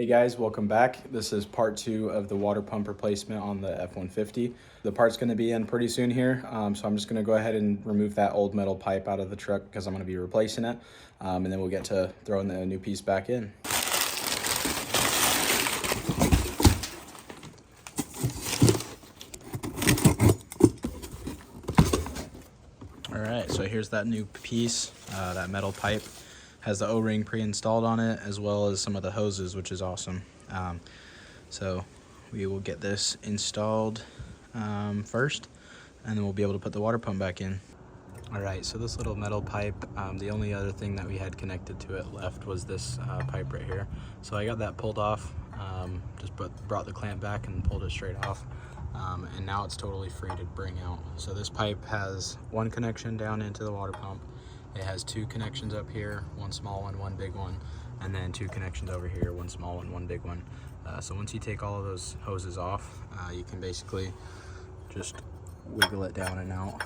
Hey guys, welcome back. This is part 2 of the water pump replacement on the F-150. The part's going to be in pretty soon here, so I'm just going to go ahead and remove that old metal pipe out of the truck because I'm going to be replacing it, and then we'll get to throwing the new piece back in. Alright, so here's that new piece, that metal pipe. Has the O-ring pre-installed on it, as well as some of the hoses, which is awesome. So we will get this installed first, and then we'll be able to put the water pump back in. Alright, so this little metal pipe, the only other thing that we had connected to it left was this pipe right here. So I got that pulled off, just brought the clamp back and pulled it straight off. And now it's totally free to bring out. So this pipe has one connection down into the water pump. It has 2 connections up here, one small one, one big one, and then 2 connections over here, one small one, one big one. So once you take all of those hoses off, you can basically just wiggle it down and out.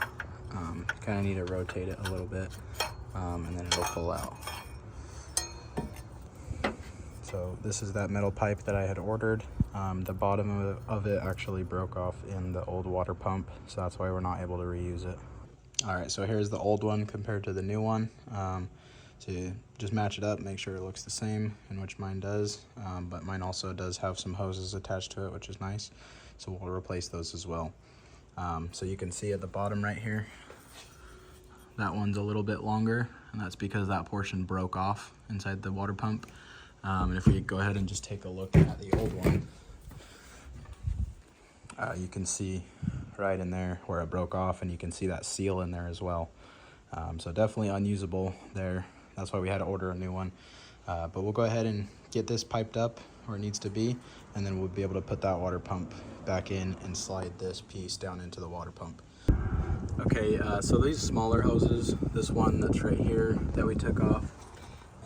You kind of need to rotate it a little bit, and then it'll pull out. So this is that metal pipe that I had ordered. The bottom of it actually broke off in the old water pump, so that's why we're not able to reuse it. Alright, so here's the old one compared to the new one. So you just match it up, make sure it looks the same, and which mine does. But mine also does have some hoses attached to it, which is nice. So we'll replace those as well. So you can see at the bottom right here, that one's a little bit longer, and that's because that portion broke off inside the water pump. And if we go ahead and just take a look at the old one, you can see right in there where it broke off, and you can see that seal in there as well. So definitely unusable there. That's why we had to order a new one. But we'll go ahead and get this piped up where it needs to be, and then we'll be able to put that water pump back in and slide this piece down into the water pump. Okay, so these smaller hoses, this one that's right here that we took off,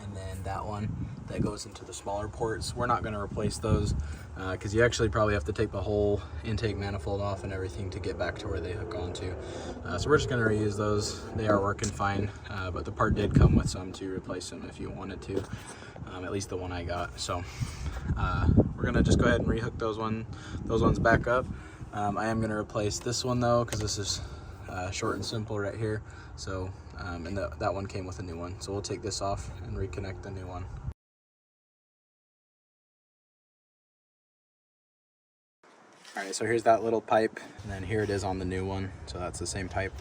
and then that one that goes into the smaller ports, we're not going to replace those because you actually probably have to take the whole intake manifold off and everything to get back to where they hook onto. So we're just going to reuse those. They are working fine, but the part did come with some to replace them if you wanted to, at least the one I got. So we're going to just go ahead and rehook those ones back up. I am going to replace this one though, because this is short and simple right here. So and that one came with a new one, so we'll take this off and reconnect the new one. Alright, so here's that little pipe, and then here it is on the new one, so that's the same pipe,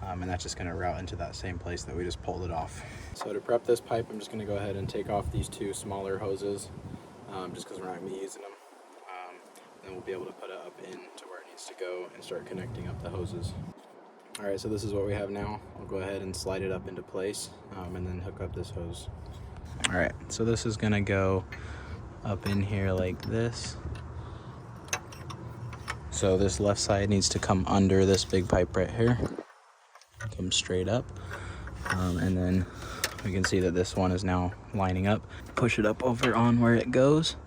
and that's just going to route into that same place that we just pulled it off. So to prep this pipe, I'm just going to go ahead and take off these 2 smaller hoses, just because we're not going to be using them. Then we'll be able to put it up into where it needs to go and start connecting up the hoses. Alright, so this is what we have now. I'll go ahead and slide it up into place, and then hook up this hose. Alright, so this is going to go up in here like this. So this left side needs to come under this big pipe right here, come straight up, and then we can see that this one is now lining up. Push it up over on where it goes,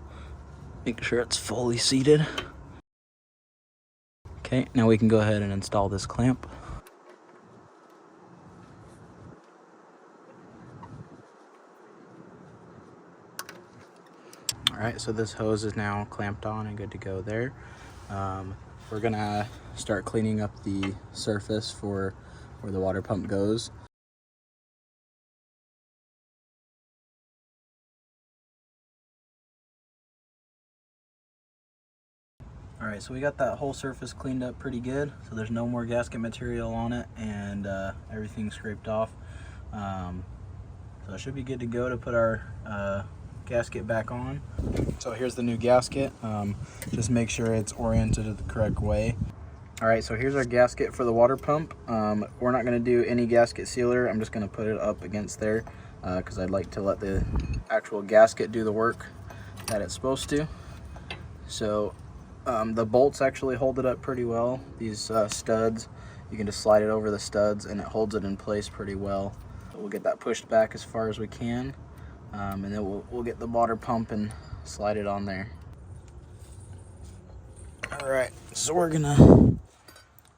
make sure it's fully seated. Okay, now we can go ahead and install this clamp. Alright, so this hose is now clamped on and good to go there. We're gonna start cleaning up the surface for where the water pump goes. Alright, so we got that whole surface cleaned up pretty good, so there's no more gasket material on it, and everything scraped off. So it should be good to go to put our gasket back on. So here's the new gasket. Just make sure it's oriented the correct way. Alright, so here's our gasket for the water pump. We're not going to do any gasket sealer. I'm just going to put it up against there because I'd like to let the actual gasket do the work that it's supposed to. So the bolts actually hold it up pretty well. These studs, you can just slide it over the studs and it holds it in place pretty well. So we'll get that pushed back as far as we can. And then we'll get the water pump and slide it on there. Alright, so we're gonna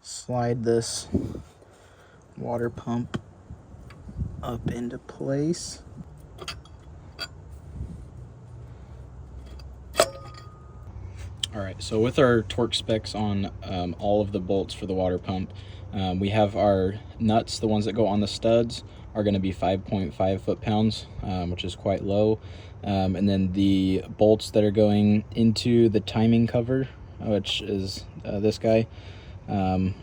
slide this water pump up into place. All right, so with our torque specs on all of the bolts for the water pump, we have our nuts, the ones that go on the studs, are going to be 5.5 foot-pounds, which is quite low. And then the bolts that are going into the timing cover, which is this guy, so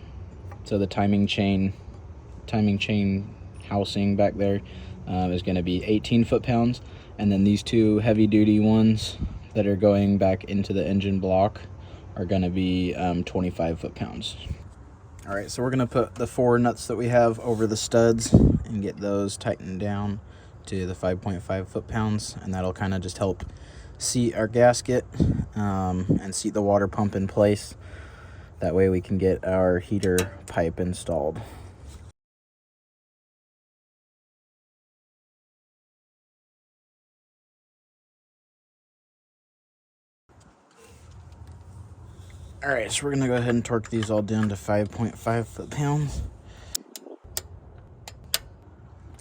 the timing chain housing back there is going to be 18 foot-pounds. And then these two heavy-duty ones that are going back into the engine block are going to be 25 foot-pounds. All right, so we're going to put the 4 nuts that we have over the studs and get those tightened down to the 5.5 foot-pounds, and that'll kind of just help seat our gasket and seat the water pump in place. That way we can get our heater pipe installed. All right, so we're gonna go ahead and torque these all down to 5.5 foot-pounds.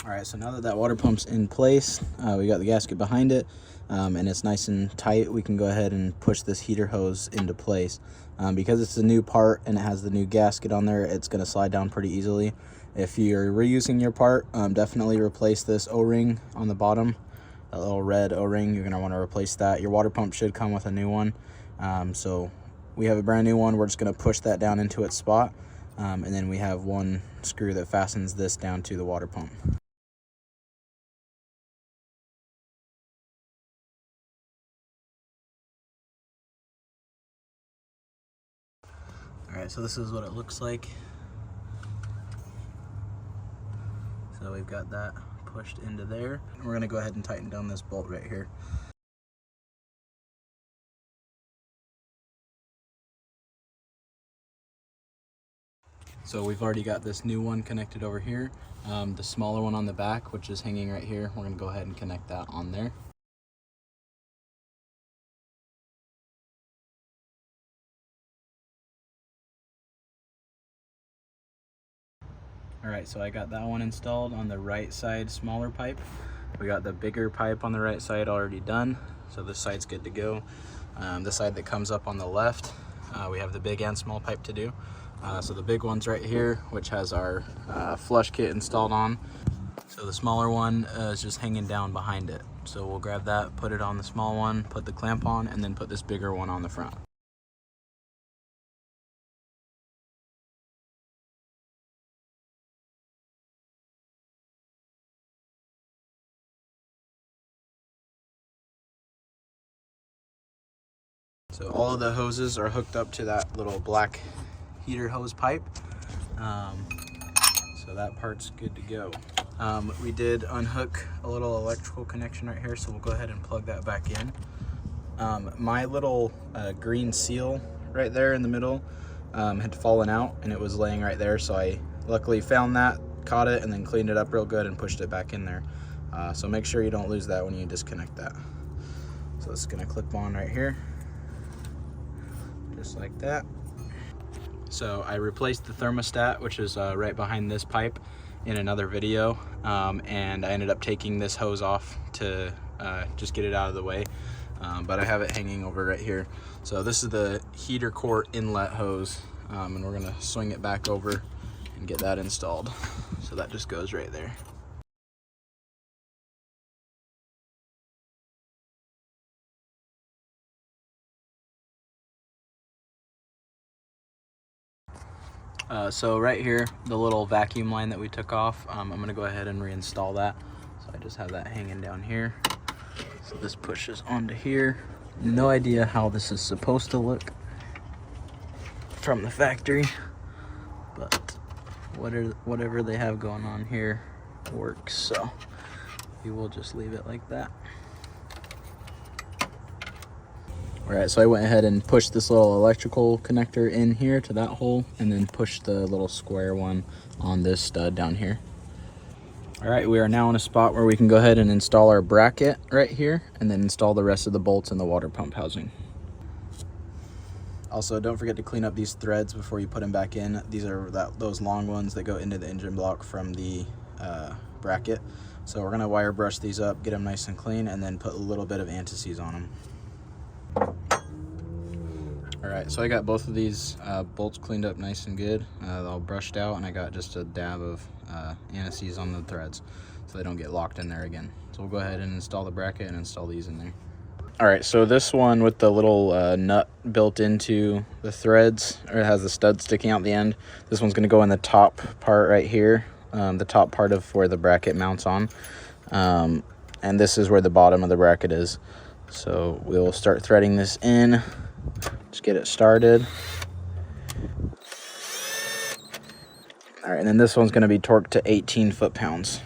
All right, so now that that water pump's in place, we got the gasket behind it, and it's nice and tight, we can go ahead and push this heater hose into place. Because it's a new part and it has the new gasket on there, it's gonna slide down pretty easily. If you're reusing your part, definitely replace this O-ring on the bottom, that little red O-ring. You're gonna wanna replace that. Your water pump should come with a new one. So we have a brand new one. We're just gonna push that down into its spot. And then we have one screw that fastens this down to the water pump. All right, so this is what it looks like. So we've got that pushed into there. We're gonna go ahead and tighten down this bolt right here. So we've already got this new one connected over here. The smaller one on the back, which is hanging right here, we're gonna go ahead and connect that on there. All right, so I got that one installed on the right side, smaller pipe. We got the bigger pipe on the right side already done, so this side's good to go. The side that comes up on the left, we have the big and small pipe to do. So the big one's right here, which has our flush kit installed on. So the smaller one is just hanging down behind it. So we'll grab that, put it on the small one, put the clamp on, and then put this bigger one on the front. So all of the hoses are hooked up to that little black heater hose pipe. So that part's good to go. We did unhook a little electrical connection right here, so we'll go ahead and plug that back in. My little green seal right there in the middle had fallen out and it was laying right there, so I luckily found that, caught it, and then cleaned it up real good and pushed it back in there. So make sure you don't lose that when you disconnect that. So it's gonna clip on right here, just like that. So I replaced the thermostat, which is right behind this pipe, in another video, and I ended up taking this hose off to just get it out of the way, but I have it hanging over right here. So this is the heater core inlet hose, and we're gonna swing it back over and get that installed. So that just goes right there. So right here, the little vacuum line that we took off, I'm gonna go ahead and reinstall that. So I just have that hanging down here. So this pushes onto here. No idea how this is supposed to look from the factory, but whatever they have going on here works. So we will just leave it like that. All right, so I went ahead and pushed this little electrical connector in here to that hole, and then pushed the little square one on this stud down here. All right, we are now in a spot where we can go ahead and install our bracket right here, and then install the rest of the bolts in the water pump housing. Also, don't forget to clean up these threads before you put them back in. These are those long ones that go into the engine block from the bracket. So we're gonna wire brush these up, get them nice and clean, and then put a little bit of anti-seize on them. All right, so I got both of these bolts cleaned up nice and good. They're all brushed out, and I got just a dab of anti-seize on the threads so they don't get locked in there again. So we'll go ahead and install the bracket and install these in there. All right, so this one with the little nut built into the threads, or it has the stud sticking out the end. This one's gonna go in the top part right here, the top part of where the bracket mounts on. And this is where the bottom of the bracket is. So we'll start threading this in. Just get it started. All right, and then this one's gonna be torqued to 18 foot-pounds.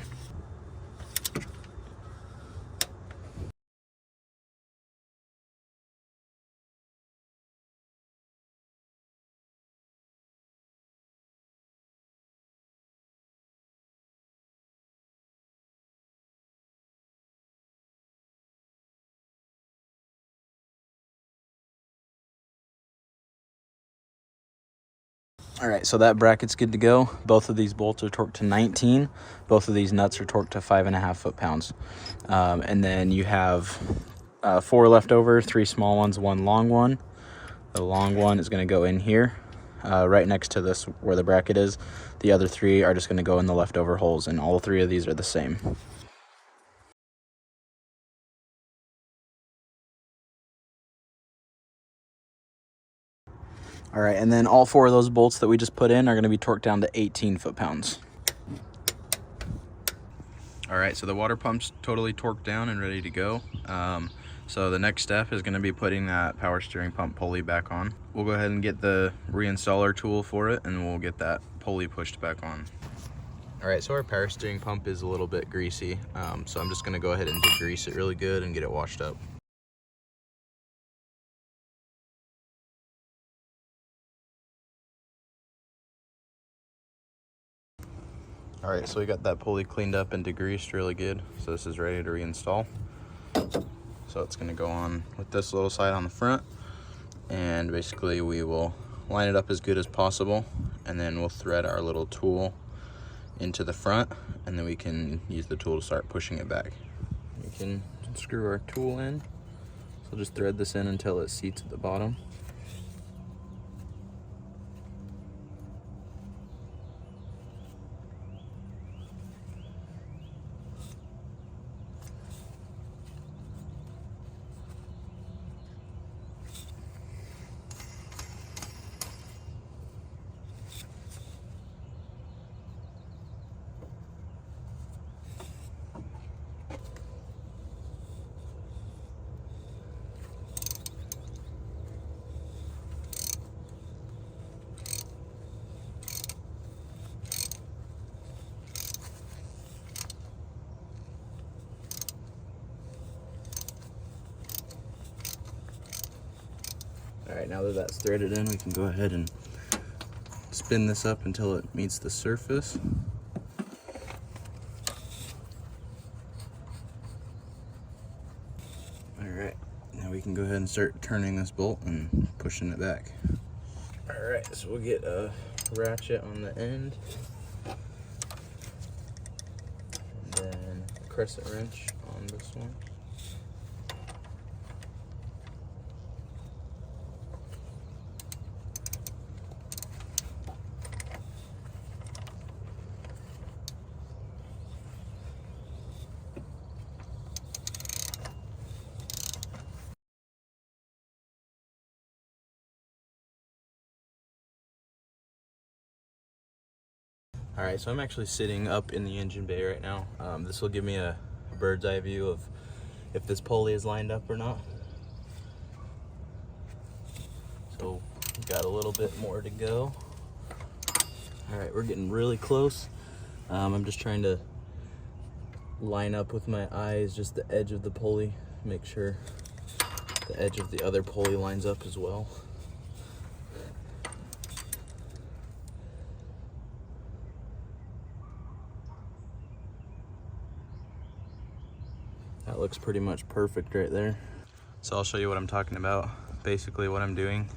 All right, so that bracket's good to go. Both of these bolts are torqued to 19. Both of these nuts are torqued to 5.5 foot-pounds. And then you have 4 left over, 3 small ones, 1 long one. The long one is gonna go in here, right next to this where the bracket is. The other 3 are just gonna go in the leftover holes, and all 3 of these are the same. All right, and then all 4 of those bolts that we just put in are gonna be torqued down to 18 foot-pounds. All right, so the water pump's totally torqued down and ready to go. So the next step is gonna be putting that power steering pump pulley back on. We'll go ahead and get the reinstaller tool for it, and we'll get that pulley pushed back on. All right, so our power steering pump is a little bit greasy. So I'm just gonna go ahead and degrease it really good and get it washed up. All right, so we got that pulley cleaned up and degreased really good. So this is ready to reinstall. So it's gonna go on with this little side on the front, and basically we will line it up as good as possible, and then we'll thread our little tool into the front, and then we can use the tool to start pushing it back. We can screw our tool in. So just thread this in until it seats at the bottom. All right, now that that's threaded in, we can go ahead and spin this up until it meets the surface. All right, now we can go ahead and start turning this bolt and pushing it back. All right, so we'll get a ratchet on the end, and then a crescent wrench on this one. All right, so I'm actually sitting up in the engine bay right now. This will give me a bird's eye view of if this pulley is lined up or not. So we've got a little bit more to go. All right, we're getting really close. I'm just trying to line up with my eyes just the edge of the pulley, make sure the edge of the other pulley lines up as well. That looks pretty much perfect right there. So I'll show you what I'm talking about. Basically what I'm doing.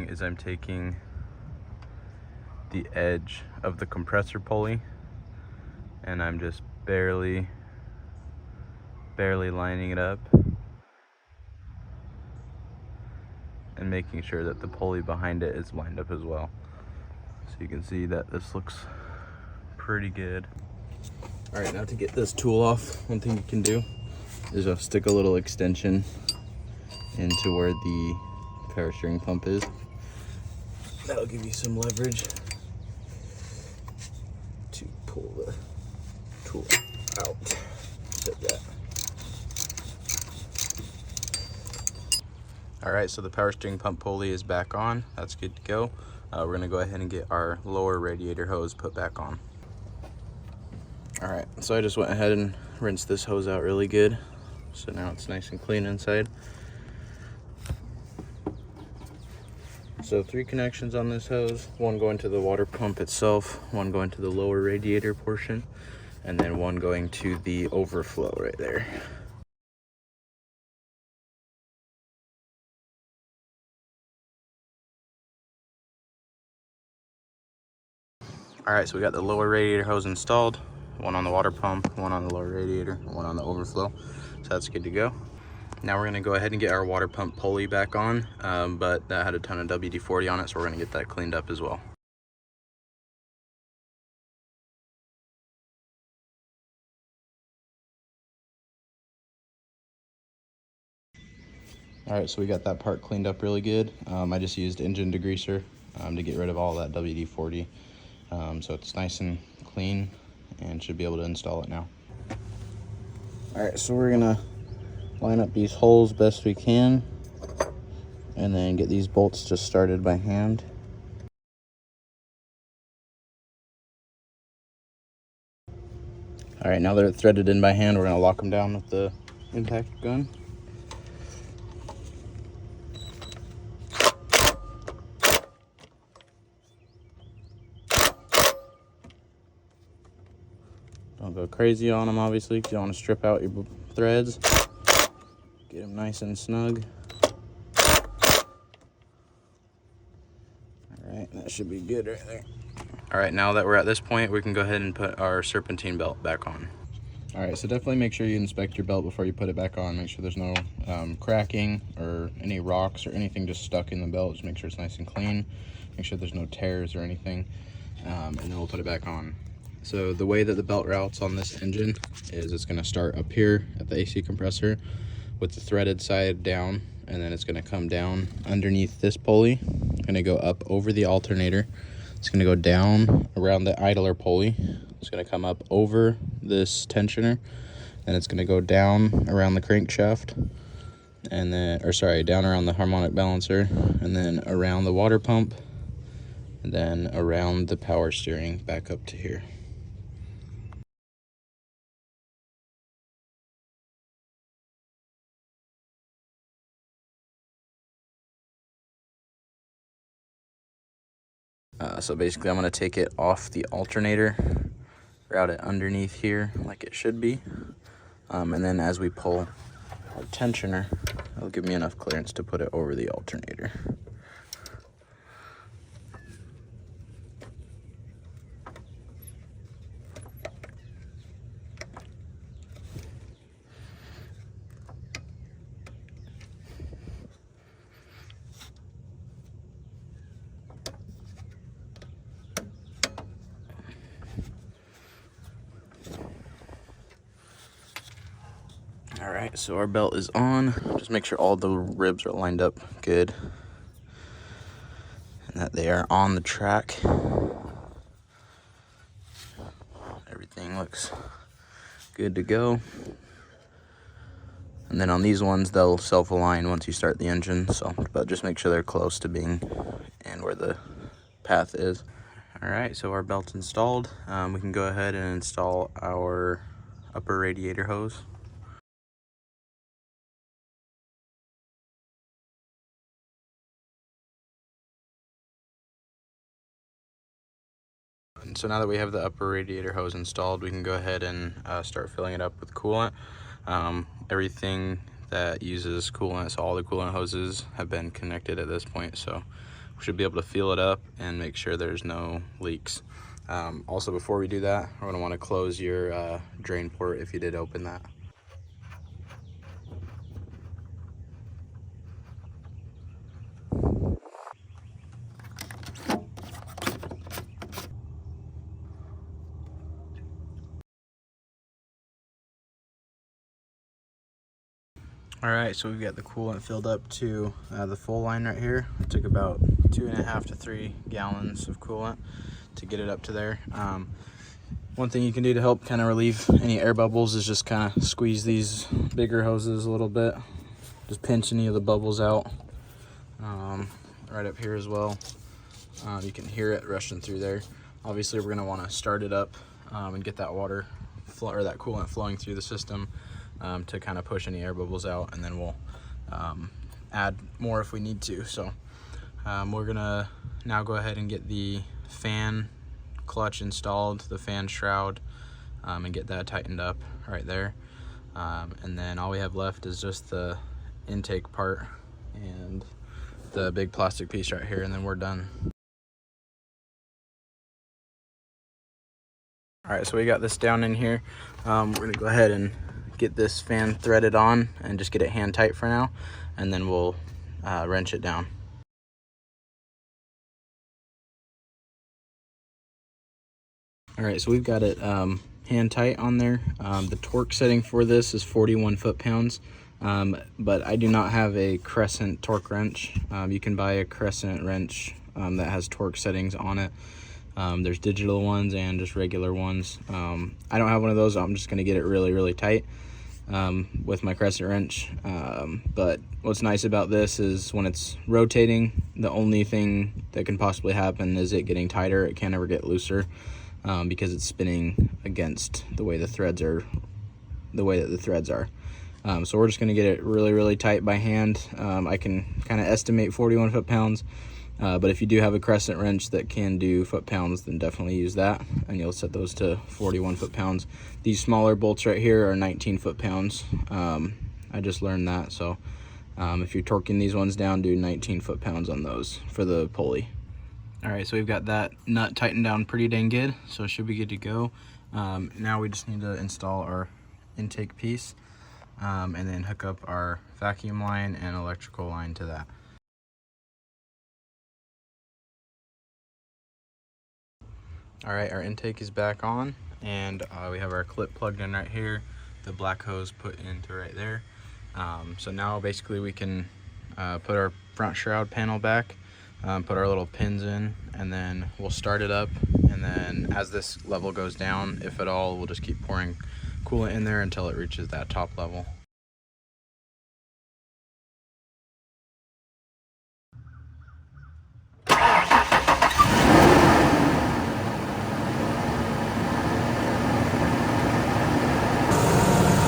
Is I'm taking the edge of the compressor pulley and I'm just barely barely lining it up and making sure that the pulley behind it is lined up as well. So you can see that this looks pretty good. All right, now to get this tool off, one thing you can do is just stick a little extension into where the power steering pump is. That'll give you some leverage to pull the tool out. Like that. All right, so the power steering pump pulley is back on. That's good to go. We're gonna go ahead and get our lower radiator hose put back on. All right, so I just went ahead and rinsed this hose out really good. So now it's nice and clean inside. So 3 connections on this hose, one going to the water pump itself, one going to the lower radiator portion, and then one going to the overflow right there. All right, so we got the lower radiator hose installed, one on the water pump, one on the lower radiator, one on the overflow. So that's good to go. Now we're gonna go ahead and get our water pump pulley back on, but that had a ton of WD-40 on it, so we're gonna get that cleaned up as well. All right, so we got that part cleaned up really good. I just used engine degreaser to get rid of all that WD-40. So it's nice and clean and should be able to install it now. All right, so we're gonna line up these holes best we can and then get these bolts just started by hand. All right, now they're threaded in by hand, we're gonna lock them down with the impact gun. Don't go crazy on them, obviously, because you don't want to strip out your threads. Get them nice and snug. All right, that should be good right there. All right, now that we're at this point, we can go ahead and put our serpentine belt back on. All right, so definitely make sure you inspect your belt before you put it back on. Make sure there's no cracking or any rocks or anything just stuck in the belt. Just make sure it's nice and clean. Make sure there's no tears or anything, and then we'll put it back on. So the way that the belt routes on this engine is it's gonna start up here at the AC compressor with the threaded side down, and then it's gonna come down underneath this pulley. It's gonna go up over the alternator. It's gonna go down around the idler pulley. It's gonna come up over this tensioner, and it's gonna go down around the crankshaft, and then, down around the harmonic balancer, and then around the water pump, and then around the power steering back up to here. So basically I'm going to take it off the alternator, route it underneath here like it should be, and then as we pull our tensioner, it'll give me enough clearance to put it over the alternator. All right, so our belt is on. Just make sure all the ribs are lined up good and that they are on the track. Everything looks good to go. And then on these ones, they'll self-align once you start the engine. So, but just make sure they're close to being and where the path is. All right, so our belt's installed. We can go ahead and install our upper radiator hose. And so now that we have the upper radiator hose installed, we can go ahead and start filling it up with coolant. Everything that uses coolant, so all the coolant hoses have been connected at this point, so we should be able to fill it up and make sure there's no leaks. Also, before we do that, we're going to want to close your drain port if you did open that. All right, so we've got the coolant filled up to the full line right here. It took about 2.5 to 3 gallons of coolant to get it up to there. One thing you can do to help kind of relieve any air bubbles is just kind of squeeze these bigger hoses a little bit. Just pinch any of the bubbles out. Right up here as well. You can hear it rushing through there. Obviously, we're going to want to start it up and get that water or that coolant flowing through the system to kind of push any air bubbles out, and then we'll add more if we need to. So we're gonna now go ahead and get the fan clutch installed, the fan shroud, and get that tightened up right there. And then all we have left is just the intake part and the big plastic piece right here, and then we're done. All right, so we got this down in here. We're gonna go ahead and get this fan threaded on and just get it hand tight for now, and then we'll wrench it down. All right, so we've got it hand tight on there. The torque setting for this is 41 foot-pounds, but I do not have a Crescent torque wrench. You can buy a Crescent wrench that has torque settings on it. There's digital ones and just regular ones. I don't have one of those, so I'm just gonna get it really tight with my Crescent wrench. But what's nice about this is when it's rotating, the only thing that can possibly happen is it getting tighter. It can't ever get looser because it's spinning against the way the threads are, the way that the threads are. So we're just gonna get it really tight by hand. I can kind of estimate 41 foot-pounds. But if you do have a Crescent wrench that can do foot-pounds, then definitely use that, and you'll set those to 41 foot-pounds. These smaller bolts right here are 19 foot-pounds. I just learned that, so if you're torquing these ones down, do 19 foot-pounds on those for the pulley. All right, so we've got that nut tightened down pretty dang good, so it should be good to go. Now we just need to install our intake piece and then hook up our vacuum line and electrical line to that. All right, our intake is back on, and we have our clip plugged in right here, the black hose put into right there. So now basically we can put our front shroud panel back, put our little pins in, and then we'll start it up, and then as this level goes down, if at all, we'll just keep pouring coolant in there until it reaches that top level.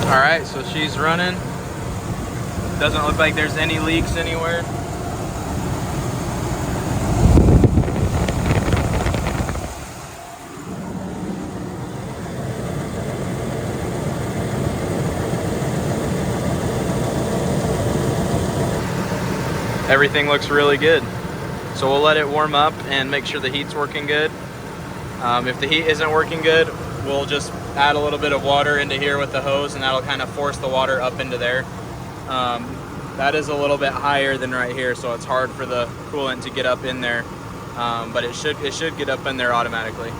All right, so she's running. Doesn't look like there's any leaks anywhere. Everything looks really good. So we'll let it warm up and make sure the heat's working good. If the heat isn't working good, we'll just add a little bit of water into here with the hose, and that'll kind of force the water up into there. That is a little bit higher than right here, so it's hard for the coolant to get up in there, but it should get up in there automatically.